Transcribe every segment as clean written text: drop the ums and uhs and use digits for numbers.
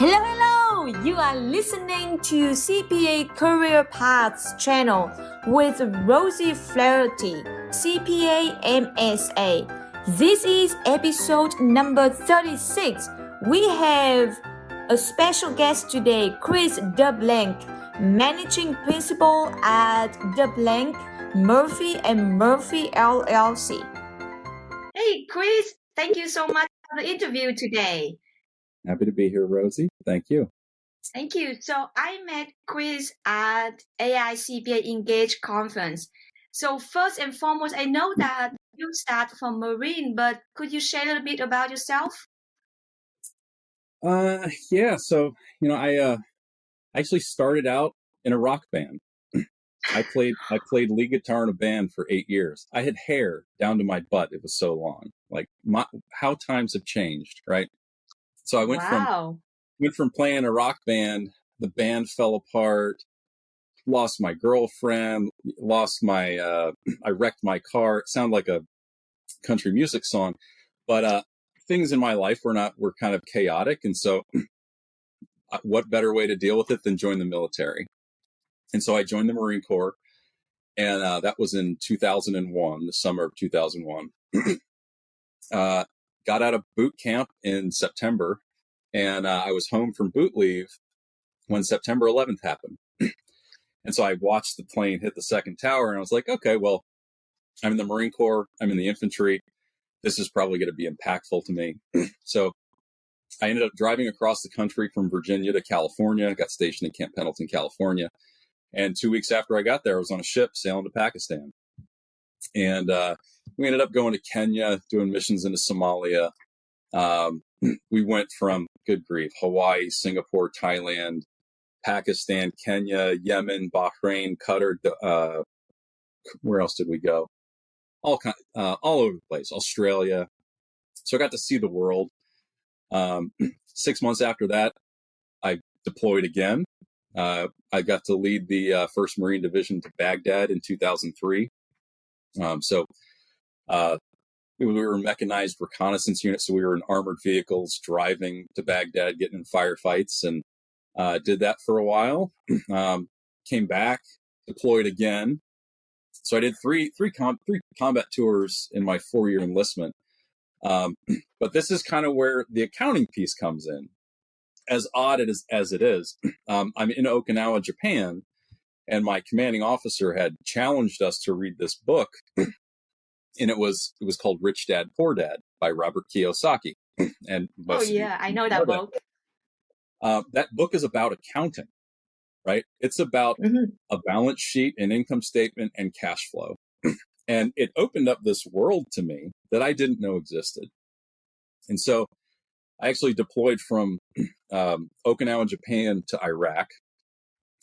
Hello, hello! You are listening to CPA Career Paths channel with Rosie Flaherty, CPA MSA. This is episode number 36. We have a special guest today, Chris DeBlank, Managing Principal at DeBlank, Murphy & Murphy LLC. Hey, Chris, thank you so much for the interview today. Happy to be here, Rosie. Thank you. Thank you. So I met Chris at AICPA Engage conference. So first and foremost, I know that you start from Marine, but could you share a little bit about yourself? Yeah. So, I actually started out in a rock band. I played lead guitar in a band for 8 years. I had hair down to my butt. It was so long. Like how times have changed, right? So I went from playing a rock band. The band fell apart. Lost my girlfriend. I wrecked my car. It sounded like a country music song, but things in my life were kind of chaotic, and so what better way to deal with it than join the military? And so I joined the Marine Corps, and that was in 2001, the summer of 2001. Got out of boot camp in September, and I was home from boot leave when September 11th happened. And so I watched the plane hit the second tower, and I was like, okay, well, I'm in the Marine Corps, I'm in the infantry. This is probably going to be impactful to me. So I ended up driving across the country from Virginia to California, got stationed in Camp Pendleton, California. And 2 weeks after I got there, I was on a ship sailing to Pakistan. And we ended up going to Kenya, doing missions into Somalia. We went from, good grief, Hawaii, Singapore, Thailand, Pakistan, Kenya, Yemen, Bahrain, Qatar. Where else did we go? All over the place, Australia. So I got to see the world. 6 months after that, I deployed again. I got to lead the 1st Marine Division to Baghdad in 2003. We were a mechanized reconnaissance unit, so we were in armored vehicles driving to Baghdad, getting in firefights, and did that for a while. Came back, deployed again. So I did three combat tours in my 4-year enlistment. But this is kind of where the accounting piece comes in. As odd as it is, I'm in Okinawa, Japan, and my commanding officer had challenged us to read this book, and it was called Rich Dad, Poor Dad by Robert Kiyosaki. And I know that book. That book is about accounting, right? It's about a balance sheet, an income statement, and cash flow. And it opened up this world to me that I didn't know existed. And so I actually deployed from Okinawa, Japan to Iraq.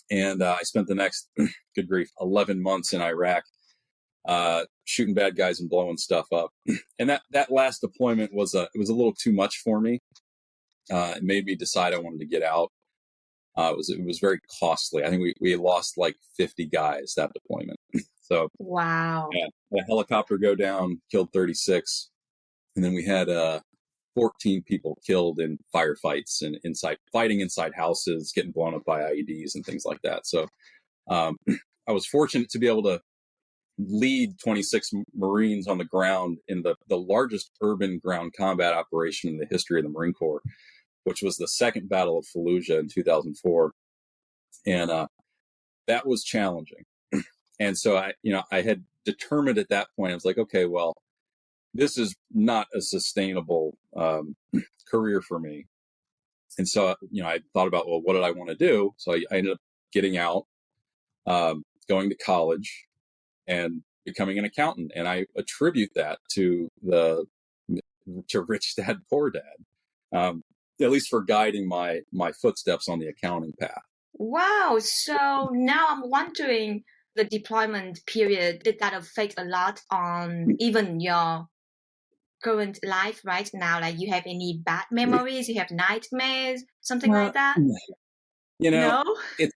And I spent the next, good grief, 11 months in Iraq, shooting bad guys and blowing stuff up. And that last deployment was a little too much for me. It made me decide I wanted to get out. It was very costly. I think we lost like 50 guys that deployment. So wow. Yeah, a helicopter go down, killed 36, and then we had 14 people killed in firefights and fighting inside houses, getting blown up by IEDs and things like that. So I was fortunate to be able to lead 26 Marines on the ground in the largest urban ground combat operation in the history of the Marine Corps, which was the Second Battle of Fallujah in 2004. And that was challenging. And so I had determined at that point, I was like, okay, well, this is not a sustainable career for me. And so, I thought about, well, what did I want to do? So I ended up getting out, going to college and becoming an accountant. And I attribute that to Rich Dad, Poor Dad, at least for guiding my footsteps on the accounting path. Wow. So now I'm wondering, the deployment period, did that affect a lot on even your current life right now? Like, you have any bad memories? You have nightmares, something like that? No? No? It's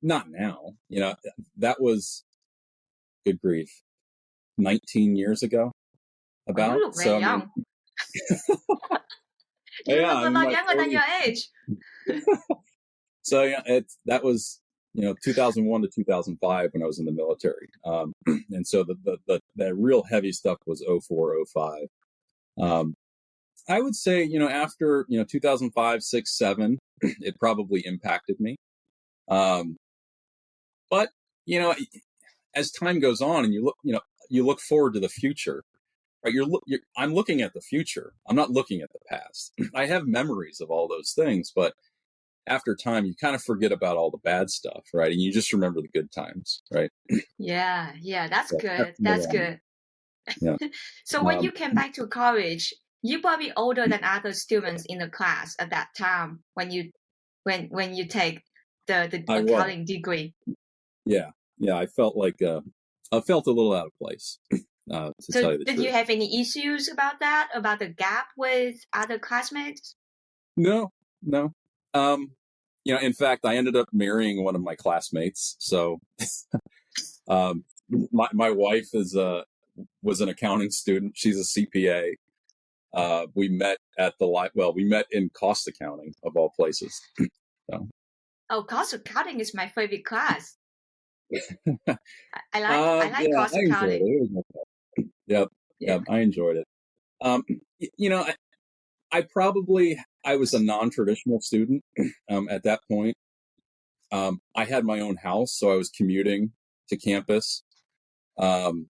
not now. That was, good grief, 19 years ago. You look very young. You Yeah, look a I'm in lot my younger than 40s. your age. So yeah, that was 2001 to 2005 when I was in the military, and so the real heavy stuff was 04, 05. I would say after 2005, 6, 7, it probably impacted me. Um, but you know, as time goes on, and you look forward to the future, right? I'm looking at the future. I'm not looking at the past. I have memories of all those things, but after time, you kind of forget about all the bad stuff, right? And you just remember the good times, right? Yeah, yeah, that's Yeah, that's good. the That's one. good. Yeah. So when Um, you came back to college, you probably older than other students in the class at that time when you take the I was, accounting degree. yeah, yeah. I felt a little out of place, to So tell you the did you truth. have any issues about that, about the gap with other classmates? No, no. Um, in fact, I ended up marrying one of my classmates. So, um, my wife was an accounting student. She's a CPA. We met at we met in cost accounting of all places. So, Oh, cost accounting is my favorite class. I like yeah, cost I enjoyed it. accounting. It was no problem. Yep, Yeah. yep, I enjoyed it. Um, I was a non-traditional student at that point. I had my own house, so I was commuting to campus. Um,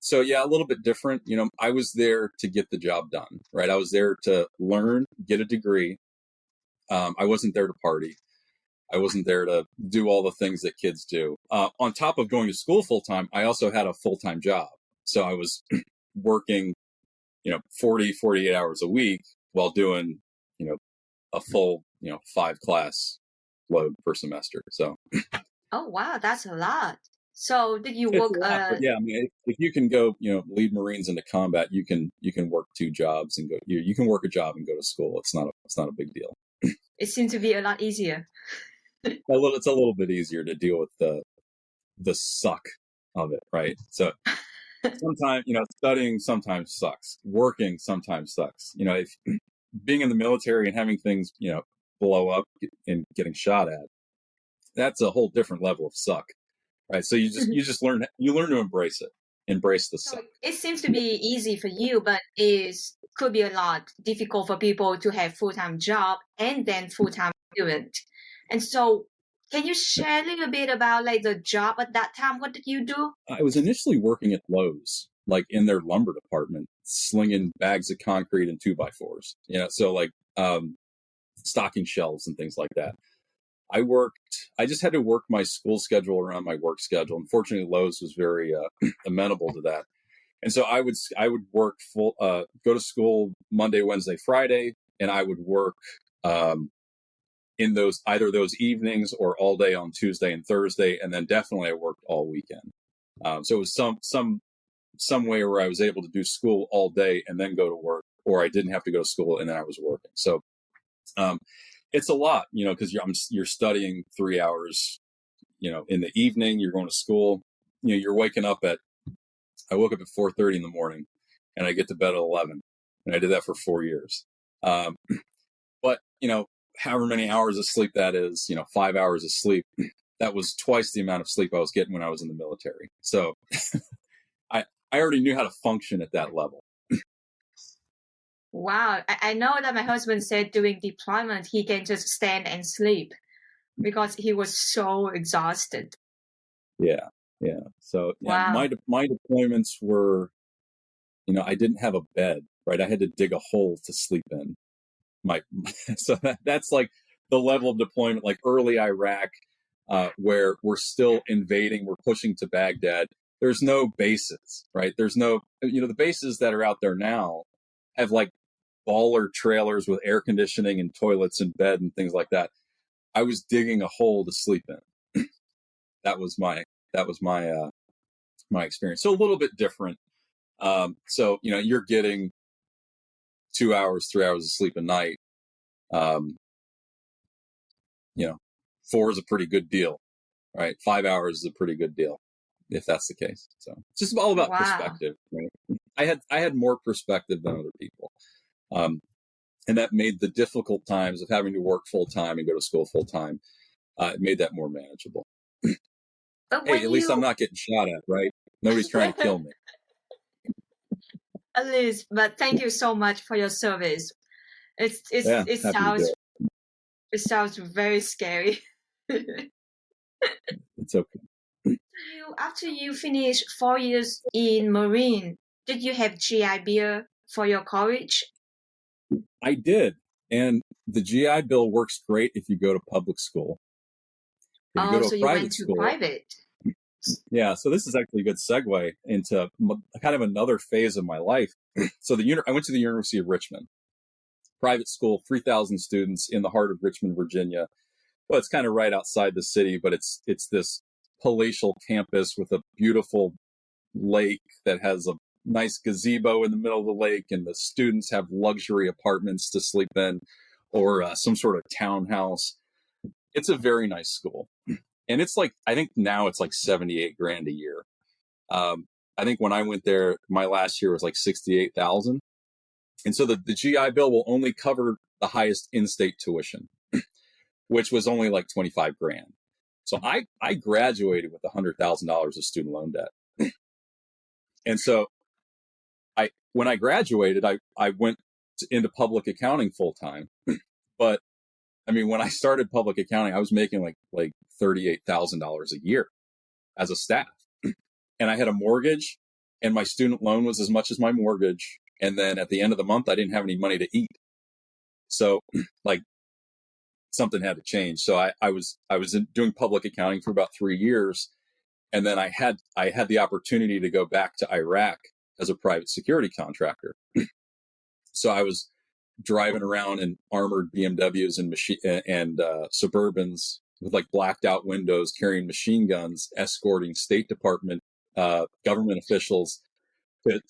so yeah, a little bit different. I was there to get the job done, right? I was there to learn, get a degree. I wasn't there to party. I wasn't there to do all the things that kids do. On top of going to school full time, I also had a full time job. So I was working, 48 hours a week while doing, you know, a full, 5 class load per semester. So Oh wow, that's a lot. So did you it's a work lot, but yeah, I mean, if you can go, lead Marines into combat, you can work 2 jobs and go. You can work a job and go to school. It's not a big deal. it seems to be a lot easier. It's a little bit easier to deal with the suck of it, right? So sometimes, studying sometimes sucks. Working sometimes sucks. If being in the military and having things, blow up and getting shot at, that's a whole different level of suck, right? So you just learn to embrace the So suck. it seems to be easy for you, but it could be a lot difficult for people to have full-time job and then full-time student. And so can you share a little bit about like the job at that time? What did you do? I was initially working at Lowe's, like in their lumber department, slinging bags of concrete and 2x4s. So like stocking shelves and things like that. I just had to work my school schedule around my work schedule. Unfortunately, Lowe's was very amenable to that. And so I would work go to school Monday, Wednesday, Friday, and I would work in either those evenings or all day on Tuesday and Thursday, and then definitely I worked all weekend. So it was some way where I was able to do school all day and then go to work, or I didn't have to go to school and then I was working. So um, it's a lot, because you're studying 3 hours, in the evening. You're going to school. You're waking up at. I woke up at 4:30 in the morning, and I get to bed at 11, and I did that for 4 years. Um, but however many hours of sleep that is, 5 hours of sleep. That was twice the amount of sleep I was getting when I was in the military. So I I already knew how to function at that level. Wow. I know that my husband said during deployment he can just stand and sleep because he was so exhausted. Yeah, yeah. So yeah, Wow. my deployments were, I didn't have a bed, right? I had to dig a hole to sleep in. My so that's like the level of deployment, like early Iraq, where we're still invading, we're pushing to Baghdad. There's no bases, right? There's no, the bases that are out there now have like baller trailers with air conditioning and toilets and bed and things like that. I was digging a hole to sleep in. That was my experience. So a little bit different. So you're getting 2 hours, 3 hours of sleep a night. Um, 4 is a pretty good deal, right? 5 hours is a pretty good deal if that's the case. So it's just all about Wow. perspective, right? I had more perspective than other people. Um, And that made the difficult times of having to work full time and go to school full time, it made that more manageable. But Hey, when at least I'm you not getting shot at, right? Nobody's trying to kill me. at least, but thank you so much for your service. Yeah, It happy to do sounds very scary. It's okay. After you finish 4 years in Marine, did you have GI Bill for your college? I did. And the GI Bill works great if you go to public school. If you go Oh, to a so you private went to school, private. yeah, so this is actually a good segue into kind of another phase of my life. So I went to the University of Richmond, private school, 3,000 students in the heart of Richmond, Virginia. Well, it's kind of right outside the city, but it's this palatial campus with a beautiful lake that has a nice gazebo in the middle of the lake, and the students have luxury apartments to sleep in, or some sort of townhouse. It's a very nice school, and it's like, I think now it's like 78 grand a year. I think when I went there, my last year was like 68,000, and so the GI Bill will only cover the highest in-state tuition, which was only like 25 grand. So I graduated with $100,000 of student loan debt. And so when I graduated, I went into public accounting full time. But I mean, when I started public accounting, I was making like $38,000 a year as a staff. And I had a mortgage, and my student loan was as much as my mortgage. And then at the end of the month, I didn't have any money to eat. So like, something had to change. So I was doing public accounting for about 3 years. And then I had the opportunity to go back to Iraq as a private security contractor. So I was driving around in armored BMWs and Suburbans with like blacked out windows, carrying machine guns, escorting State Department government officials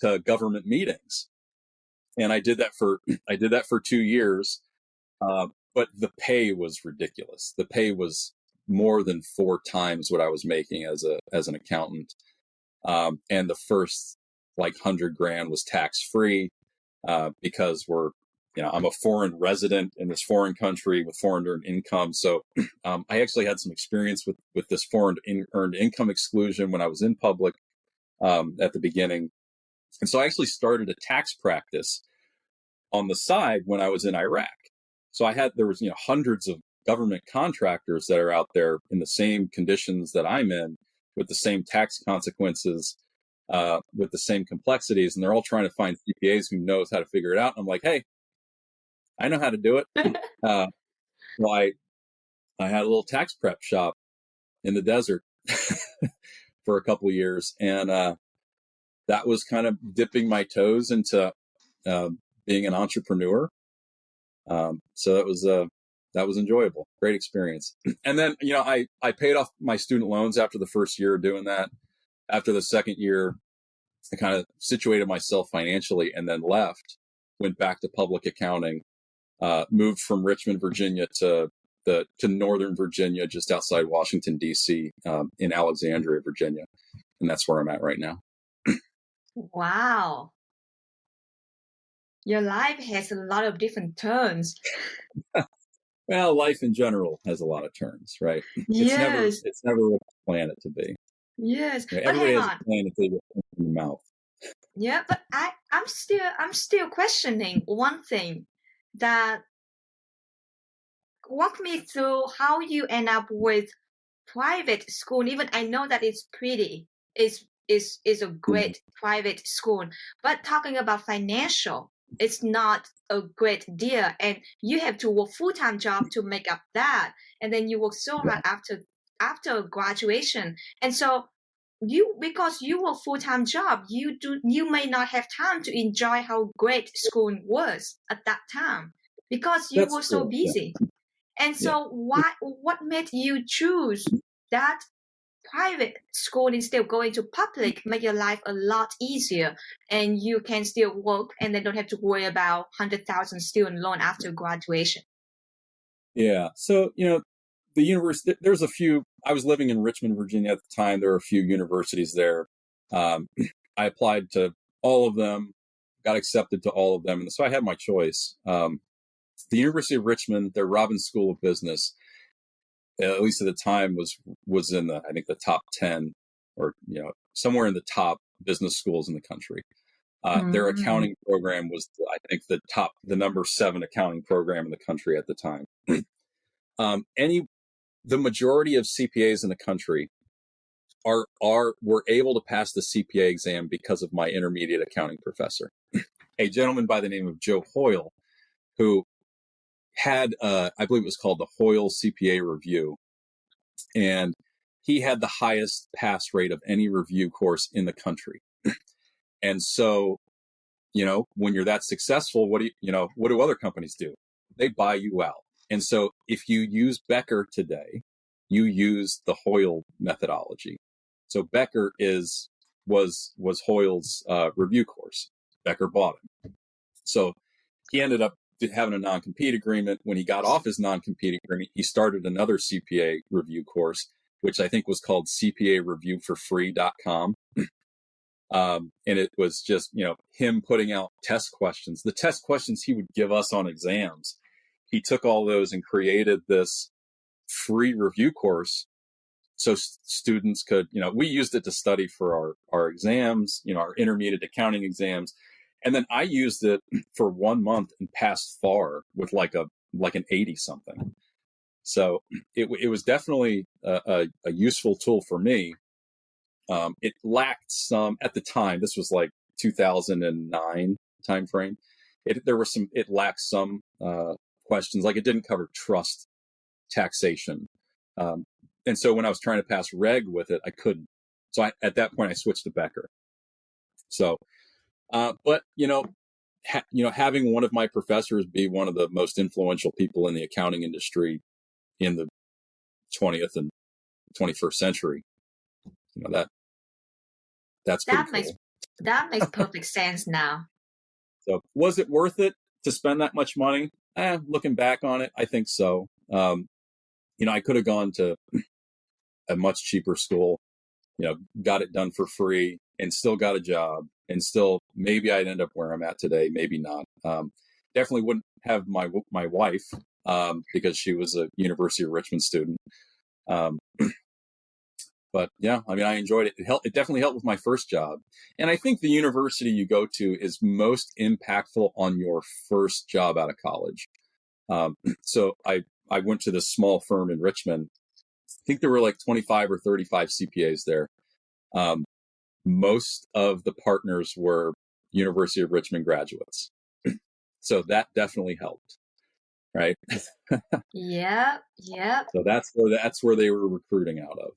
to government meetings. And I did that for 2 years. But the pay was ridiculous. The pay was more than 4 times what I was making as an accountant. And the first like 100 grand was tax free, because I'm a foreign resident in this foreign country with foreign earned income. So, I actually had some experience with this foreign earned income exclusion when I was in public, at the beginning. And so I actually started a tax practice on the side when I was in Iraq. So there was hundreds of government contractors that are out there in the same conditions that I'm in, with the same tax consequences, with the same complexities, and they're all trying to find CPAs who knows how to figure it out. And I'm like, hey, I know how to do it. Well, I had a little tax prep shop in the desert for a couple of years, and that was kind of dipping my toes into being an entrepreneur. So that was enjoyable, great experience. And then I paid off my student loans after the first year of doing that. After the second year, I kind of situated myself financially, and then left, went back to public accounting, moved from Richmond, Virginia to Northern Virginia, just outside Washington, D.C., in Alexandria, Virginia. And that's where I'm at right now. Wow. Your life has a lot of different turns. Well, life in general has a lot of turns, right? Yes. It's never what you plan it to be. Yes. Right? But Everybody hang has on. a plan until you get in the mouth. Yeah, but I'm still questioning one thing, that walk me through how you end up with private school. Even I know that it's pretty, is a great private school, but talking about financial, it's not a great deal, and you have to work full-time job to make up that, and then you work so hard after graduation, and so because you work full-time job, you may not have time to enjoy how great school was at that time because you That's were so true. busy. And Yeah. so what made you choose that private school instead of going to public? Make your life a lot easier, and you can still work and then don't have to worry about 100,000 student loan after graduation. Yeah. So, the university, there's a few. I was living in Richmond, Virginia at the time. There were a few universities there. I applied to all of them, got accepted to all of them. And so I had my choice. the University of Richmond, their Robbins School of Business, at least at the time, was in I think the top 10, or somewhere in the top business schools in the country. Their accounting program was, I think, the number 7 accounting program in the country at the time. The majority of CPAs in the country were able to pass the CPA exam because of my intermediate accounting professor, a gentleman by the name of Joe Hoyle, who had, I believe it was called the Hoyle CPA Review, and he had the highest pass rate of any review course in the country. And so, when you're that successful, what do other companies do? They buy you out. And so if you use Becker today, you use the Hoyle methodology. So Becker was Hoyle's review course. Becker bought him. So he ended up having a non-compete agreement. When he got off his non-compete agreement, he started another CPA review course, which I think was called CPAReviewforfree.com. And it was just, him putting out test questions. The test questions he would give us on exams, he took all those and created this free review course. So students could, we used it to study for our exams, our intermediate accounting exams. And then I used it for 1 month and passed FAR with like an 80 something. So it was definitely a useful tool for me. It lacked some, at the time, this was like 2009 timeframe. It lacked some questions, like it didn't cover trust taxation. And so when I was trying to pass reg with it, I couldn't. So at that point I switched to Becker. So, but having one of my professors be one of the most influential people in the accounting industry in the 20th and 21st century, that's pretty cool. That makes perfect sense now. So was it worth it to spend that much money? Looking back on it, I think so. I could have gone to a much cheaper school, got it done for free and still got a job, and still maybe I'd end up where I'm at today, maybe not. Definitely wouldn't have my wife, because she was a University of Richmond student. But yeah, I enjoyed it. It definitely helped with my first job. And I think the university you go to is most impactful on your first job out of college. So I went to this small firm in Richmond. I think there were like 25 or 35 CPAs there. Most of the partners were University of Richmond graduates. So that definitely helped. Right. Yeah. So that's where they were recruiting out of.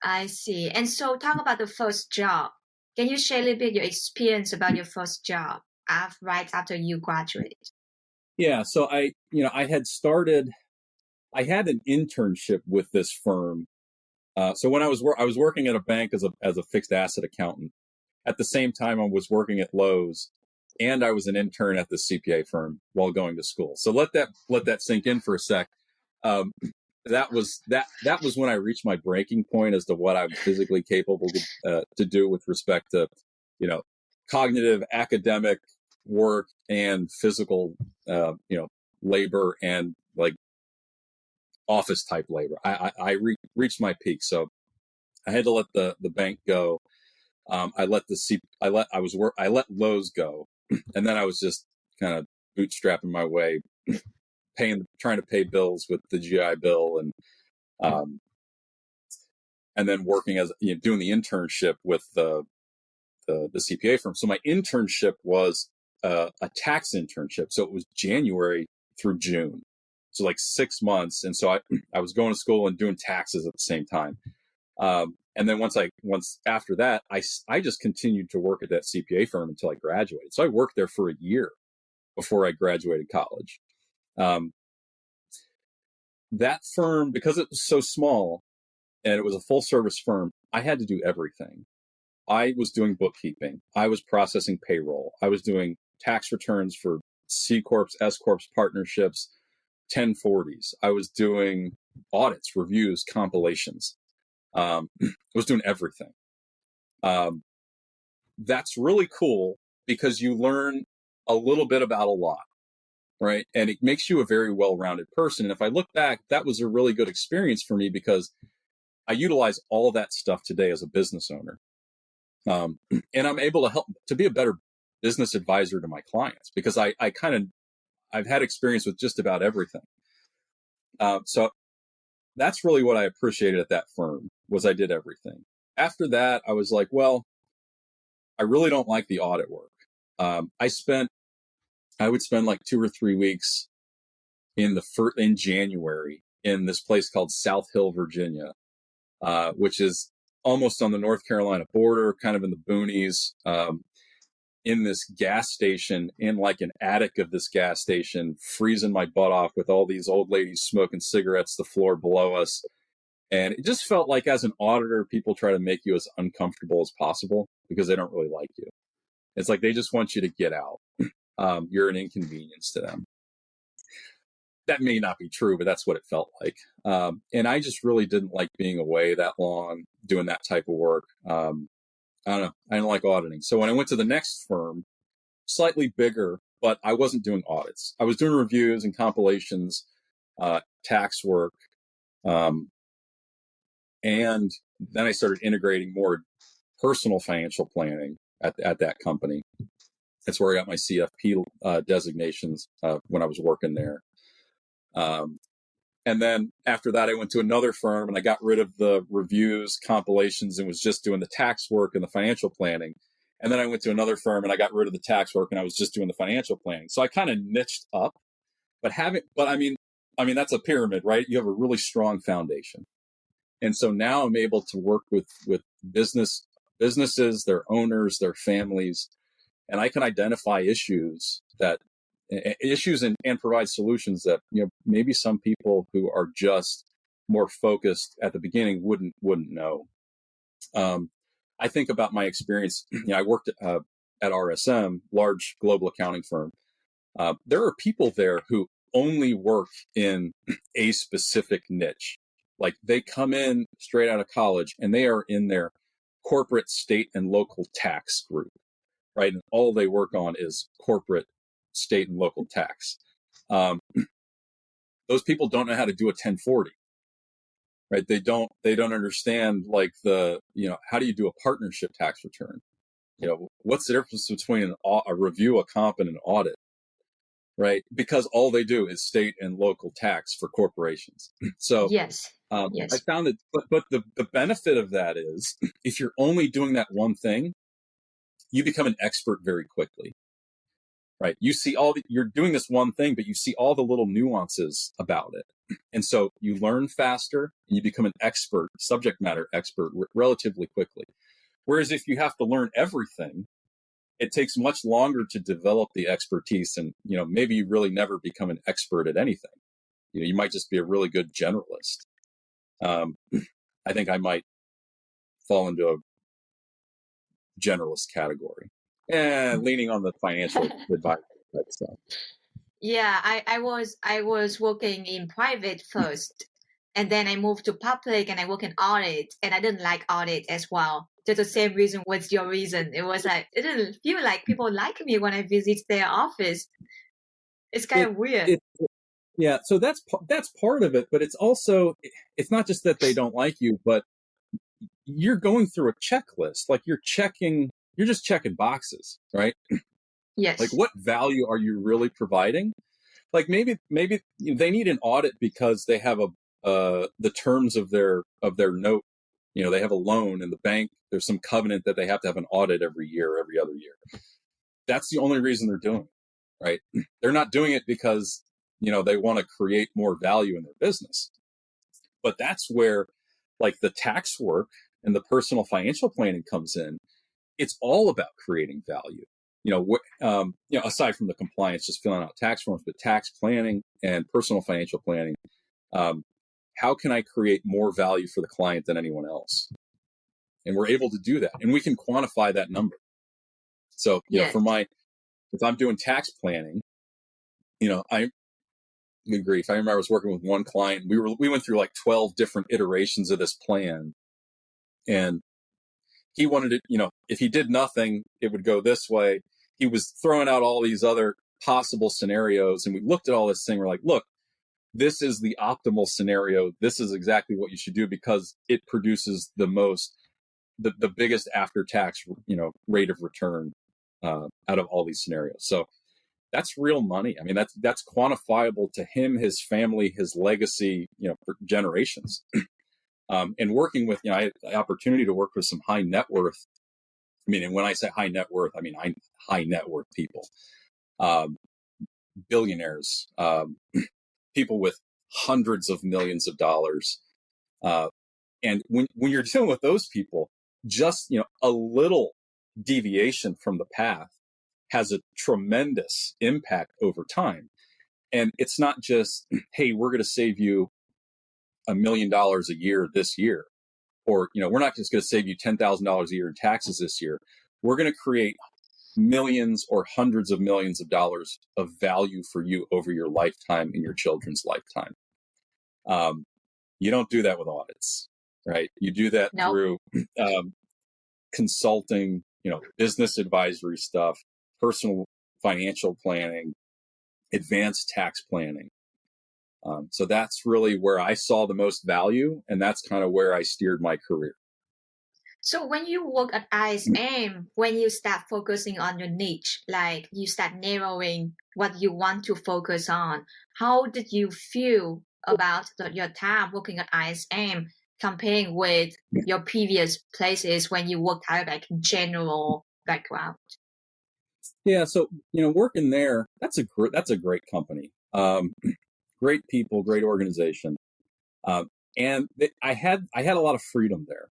I see. And so talk about the first job. Can you share a little bit your experience about your first job right after you graduated? Yeah. So I had an internship with this firm. So when I was working at a bank as a fixed asset accountant. At the same time, I was working at Lowe's, and I was an intern at the CPA firm while going to school. So let that sink in for a sec. That was when I reached my breaking point as to what I'm physically capable to do with respect to, cognitive, academic work and physical, labor and like office type labor. I reached my peak, so I had to let the bank go. I let Lowe's go, and then I was just kind of bootstrapping my way, trying to pay bills with the GI Bill, and then working as doing the internship with the CPA firm. So my internship was a tax internship, so it was January through June, so like 6 months. And so I was going to school and doing taxes at the same time. And then once after that, I just continued to work at that CPA firm until I graduated. So I worked there for a year before I graduated college. That firm, because it was so small and it was a full service firm, I had to do everything. I was doing bookkeeping. I was processing payroll. I was doing tax returns for C Corps, S Corps, partnerships, 1040s. I was doing audits, reviews, compilations. I was doing everything. That's really cool because you learn a little bit about a lot. right? And it makes you a very well-rounded person. And if I look back, that was a really good experience for me because I utilize all that stuff today as a business owner. And I'm able to help to be a better business advisor to my clients because I've had experience with just about everything. So that's really what I appreciated at that firm was I did everything. After that, I was like, well, I really don't like the audit work. I would spend like 2 or 3 weeks in January in this place called South Hill, Virginia, which is almost on the North Carolina border, kind of in the boonies, in this gas station, in like an attic of this gas station, freezing my butt off with all these old ladies smoking cigarettes, the floor below us. And it just felt like as an auditor, people try to make you as uncomfortable as possible because they don't really like you. It's like they just want you to get out. You're an inconvenience to them. That may not be true, but that's what it felt like. And I just really didn't like being away that long, doing that type of work. I don't know. I don't like auditing. So when I went to the next firm, slightly bigger, but I wasn't doing audits. I was doing reviews and compilations, tax work. And then I started integrating more personal financial planning at that company. That's where I got my CFP designations when I was working there. And then after that, I went to another firm and I got rid of the reviews, compilations, and was just doing the tax work and the financial planning. And then I went to another firm and I got rid of the tax work and I was just doing the financial planning. So I kind of niched up, but I mean, that's a pyramid, right? You have a really strong foundation. And so now I'm able to work with businesses, their owners, their families, and I can identify issues and provide solutions that, maybe some people who are just more focused at the beginning wouldn't know. I think about my experience. I worked at RSM, large global accounting firm. There are people there who only work in a specific niche. Like they come in straight out of college and they are in their corporate, state, and local tax group, right? And all they work on is corporate, state, and local tax. Those people don't know how to do a 1040, right? They don't understand like how do you do a partnership tax return? What's the difference between a review, a comp, and an audit, right? Because all they do is state and local tax for corporations. So Yes. I Yes. found that, but the benefit of that is if you're only doing that one thing, you become an expert very quickly, right? You're doing this one thing, but you see all the little nuances about it. And so you learn faster and you become an expert, subject matter expert relatively quickly. Whereas if you have to learn everything, it takes much longer to develop the expertise. And, maybe you really never become an expert at anything. You might just be a really good generalist. I think I might fall into a generalist category and leaning on the financial advice type stuff. Yeah, I was working in private first, and then I moved to public, and I work in audit, and I didn't like audit as well. Just the same reason. What's your reason? It was like it didn't feel like people like me when I visit their office. It's kind of weird. Yeah, so that's part of it, but it's also it's not just that they don't like you, but you're going through a checklist. Like you're just checking boxes, right? Yes. Like what value are you really providing? Like maybe they need an audit because they have the terms of their note. They have a loan in the bank. There's some covenant that they have to have an audit every year, every other year. That's the only reason they're doing it, right? They're not doing it because, they want to create more value in their business. But that's where like the tax work and the personal financial planning comes in. It's all about creating value. Aside from the compliance, just filling out tax forms, but tax planning and personal financial planning. How can I create more value for the client than anyone else? And we're able to do that, and we can quantify that number. So, Yes. if I'm doing tax planning, good grief. I remember I was working with one client. We went through like 12 different iterations of this plan, and he wanted it. If he did nothing, it would go this way. He was throwing out all these other possible scenarios, and we looked at all this thing. We're like, look, this is the optimal scenario. This is exactly what you should do because it produces the biggest after tax, rate of return out of all these scenarios. So that's real money. I mean, that's quantifiable to him, his family, his legacy, for generations. And working with, I had the opportunity to work with some high net worth. I mean, and when I say high net worth, I mean high net worth people, billionaires, people with hundreds of millions of dollars. And when you're dealing with those people, just, a little deviation from the path has a tremendous impact over time. And it's not just, hey, we're going to save you $1 million a year this year, or, we're not just going to save you $10,000 a year in taxes this year. We're going to create millions or hundreds of millions of dollars of value for you over your lifetime and your children's lifetime. You don't do that with audits, right? You do that through consulting, business advisory stuff, personal financial planning, advanced tax planning. So that's really where I saw the most value, and that's kind of where I steered my career. So when you work at ISM, when you start focusing on your niche, like you start narrowing what you want to focus on, how did you feel about your time working at ISM comparing with your previous places when you worked out like general background? Yeah, so working there, that's a great company, great people, great organization, and I had a lot of freedom there.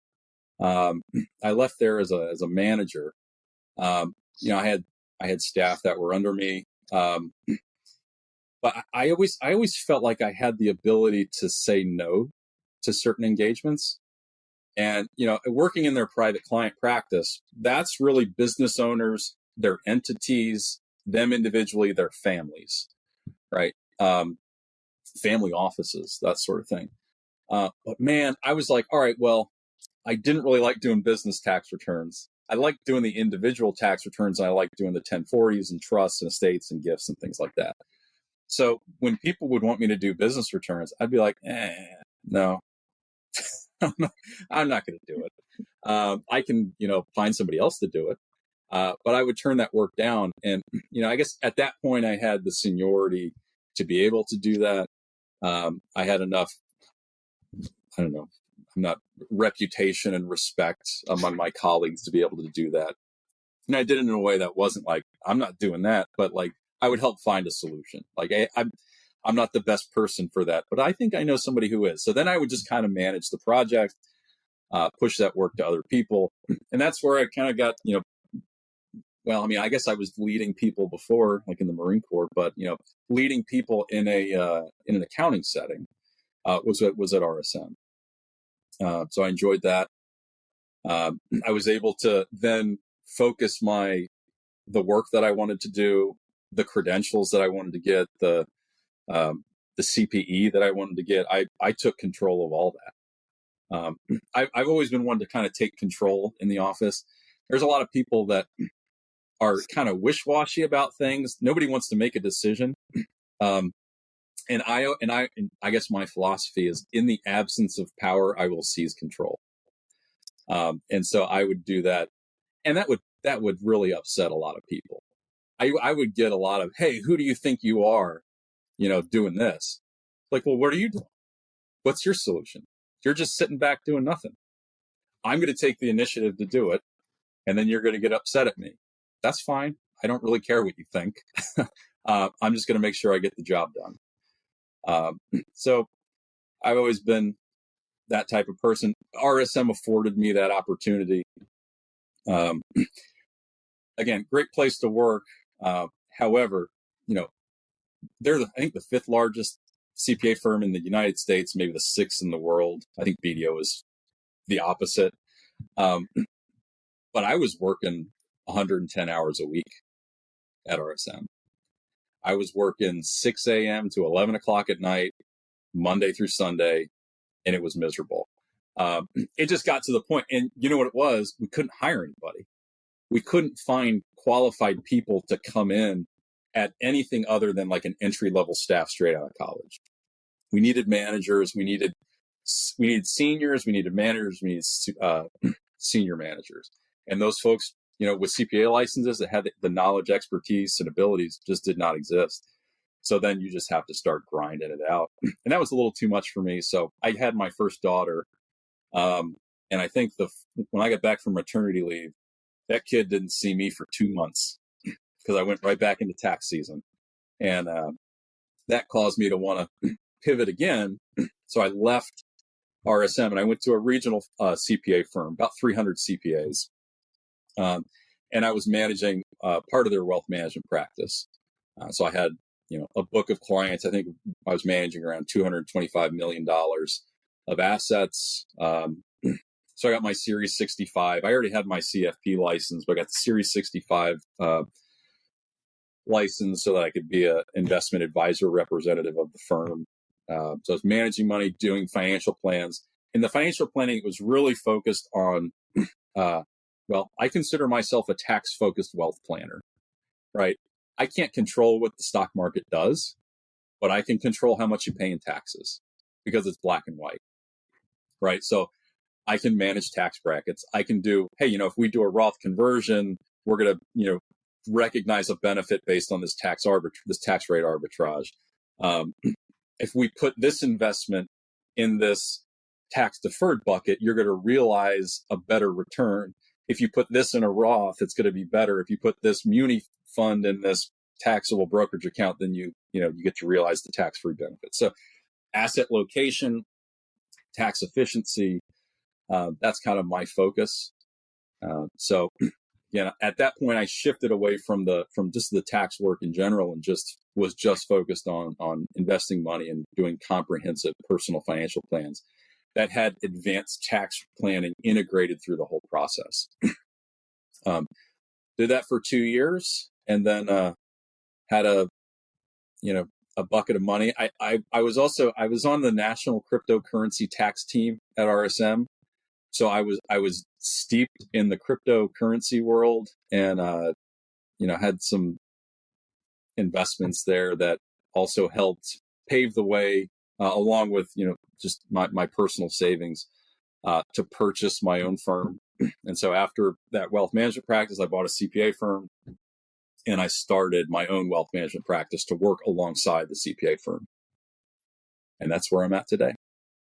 I left there as a manager. I had staff that were under me, but I always felt like I had the ability to say no to certain engagements. And working in their private client practice, that's really business owners, their entities, them individually, their families, right? Family offices, that sort of thing. But man, I was like, all right, well, I didn't really like doing business tax returns. I liked doing the individual tax returns. And I liked doing the 1040s and trusts and estates and gifts and things like that. So when people would want me to do business returns, I'd be like, no, I'm not going to do it. I can, find somebody else to do it. But I would turn that work down. And, I guess at that point I had the seniority to be able to do that. I had enough, I don't know, reputation and respect among my colleagues to be able to do that. And I did it in a way that wasn't like, I'm not doing that, but like I would help find a solution. Like I'm not the best person for that, but I think I know somebody who is. So then I would just kind of manage the project, push that work to other people. And that's where I kind of got, well, I mean, I guess I was leading people before, like in the Marine Corps, but, leading people in an accounting setting, was at RSM. So I enjoyed that. I was able to then focus the work that I wanted to do, the credentials that I wanted to get, the CPE that I wanted to get. I took control of all that. I've always been one to kind of take control in the office. There's a lot of people that are kind of wish-washy about things. Nobody wants to make a decision. And I guess my philosophy is, in the absence of power, I will seize control. And so I would do that, and that would really upset a lot of people. I would get a lot of, hey, who do you think you are, doing this? Like, well, what are you doing? What's your solution? You're just sitting back doing nothing. I'm going to take the initiative to do it, and then you're going to get upset at me. That's fine. I don't really care what you think. I'm just going to make sure I get the job done. So I've always been that type of person. RSM afforded me that opportunity. Again, great place to work. However, they're I think the 5th largest CPA firm in the United States, maybe the 6th in the world. I think BDO is the opposite. But I was working 110 hours a week at RSM. I was working 6 a.m. to 11 o'clock at night, Monday through Sunday, and it was miserable. It just got to the point, and you know what it was? We couldn't hire anybody. We couldn't find qualified people to come in at anything other than like an entry-level staff straight out of college. We needed managers, we needed seniors, we needed managers, we needed senior managers. And those folks, with CPA licenses that had the knowledge, expertise, and abilities just did not exist. So then you just have to start grinding it out. And that was a little too much for me. So I had my first daughter. And I think when I got back from maternity leave, that kid didn't see me for 2 months because I went right back into tax season. And that caused me to want to pivot again. So I left RSM and I went to a regional CPA firm, about 300 CPAs. And I was managing part of their wealth management practice. So I had, a book of clients. I think I was managing around $225 million of assets. So I got my Series 65. I already had my CFP license, but I got the Series 65 license so that I could be an investment advisor representative of the firm. So I was managing money, doing financial plans. And the financial planning was really focused on, I consider myself a tax-focused wealth planner, right? I can't control what the stock market does, but I can control how much you pay in taxes because it's black and white, right? So I can manage tax brackets. I can do, hey, if we do a Roth conversion, we're going to, recognize a benefit based on this tax rate arbitrage. If we put this investment in this tax deferred bucket, you're going to realize a better return. If you put this in a Roth, it's going to be better. If you put this muni fund in this taxable brokerage account, then you get to realize the tax-free benefits. So asset location, tax efficiency, that's kind of my focus. So at that point, I shifted away from just the tax work in general and was focused on investing money and doing comprehensive personal financial plans that had advanced tax planning integrated through the whole process. Did that for 2 years and then had a bucket of money. I was on the national cryptocurrency tax team at RSM. So I was steeped in the cryptocurrency world and, had some investments there that also helped pave the way, along with, just my personal savings, to purchase my own firm. And so after that wealth management practice, I bought a CPA firm and I started my own wealth management practice to work alongside the CPA firm. And that's where I'm at today.